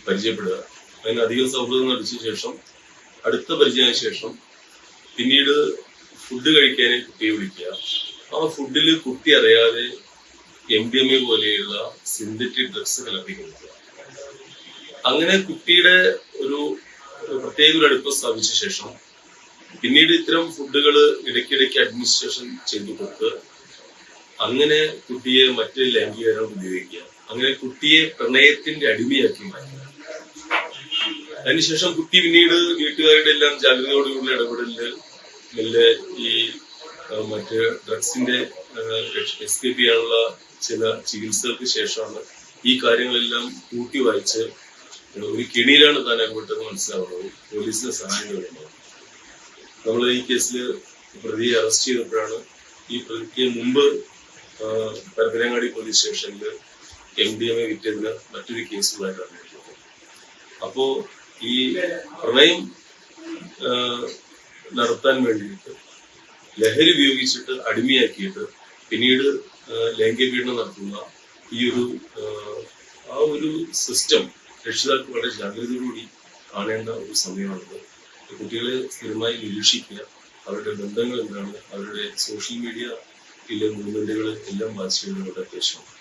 പരിചയപ്പെടുക. അതിന് അധികം സൗഹൃദം നടിച്ച ശേഷം അടുത്ത പരിചയത്തിന് ശേഷം പിന്നീട് ഫുഡ് കഴിക്കാൻ കുട്ടിയെ വിളിക്കുക. ആ ഫുഡിൽ കുട്ടി അറിയാതെ MDMA പോലെയുള്ള സിന്തറ്റിക് ഡ്രഗ്സ് കലർത്തി കൊടുക്കുക. അങ്ങനെ കുട്ടിയുടെ ഒരു പ്രത്യേക ഒരു അടുപ്പം സ്ഥാപിച്ച ശേഷം പിന്നീട് ഇത്തരം ഫുഡുകൾ ഇടയ്ക്കിടയ്ക്ക് അഡ്മിനിസ്ട്രേഷൻ ചെയ്തു കൊടുത്ത് അങ്ങനെ കുട്ടിയെ മറ്റ് ലൈംഗികരണം ഉപയോഗിക്കുക. അങ്ങനെ കുട്ടിയെ പ്രണയത്തിന്റെ അടിമയാക്കി മാറ്റുക. അതിനുശേഷം കുട്ടി പിന്നീട് വീട്ടുകാരുടെ എല്ലാം ജാഗ്രതയോടുകൂടി ഇടപെടലില് മെല്ലെ ഈ മറ്റ് ഡ്രഗ്സിന്റെ എസ്കേപ്പ് ചെയ്യാനുള്ള ചില ചികിത്സകൾക്ക് ശേഷമാണ് ഈ കാര്യങ്ങളെല്ലാം കൂട്ടി വായിച്ച് ഒരു കെണിയിലാണ് താൻ അകപ്പെട്ടെന്ന് മനസ്സിലാവുന്നത്. പോലീസിന് സഹായം വേണം. നമ്മൾ ഈ കേസിൽ പ്രതിയെ അറസ്റ്റ് ചെയ്തപ്പോഴാണ് ഈ പ്രതിക്ക് മുമ്പ് പരപ്പനങ്ങാടി പോലീസ് സ്റ്റേഷനിൽ MDMA വിറ്റതിന് മറ്റൊരു കേസുമായിട്ട് അറിഞ്ഞിട്ടുള്ളത്. അപ്പോ ഈ പ്രണയം നടത്താൻ വേണ്ടിയിട്ട് ലഹരി ഉപയോഗിച്ചിട്ട് അടിമയാക്കിയിട്ട് പിന്നീട് ലൈംഗിക പീഡനം നടത്തുന്ന ഈ ഒരു സിസ്റ്റം രക്ഷിതാക്കൾ വളരെ ജാഗ്രതയോടുകൂടി കാണേണ്ട ഒരു സമയമാണിത്. കുട്ടികളെ സ്ഥിരമായി നിരീക്ഷിക്കുക, അവരുടെ ബന്ധങ്ങൾ എന്താണ്, അവരുടെ സോഷ്യൽ മീഡിയയിലെ മൂവ്മെന്റുകൾ എല്ലാം വായിച്ചു ചെയ്യുന്നതിനുള്ള അത്യാവശ്യമാണ്.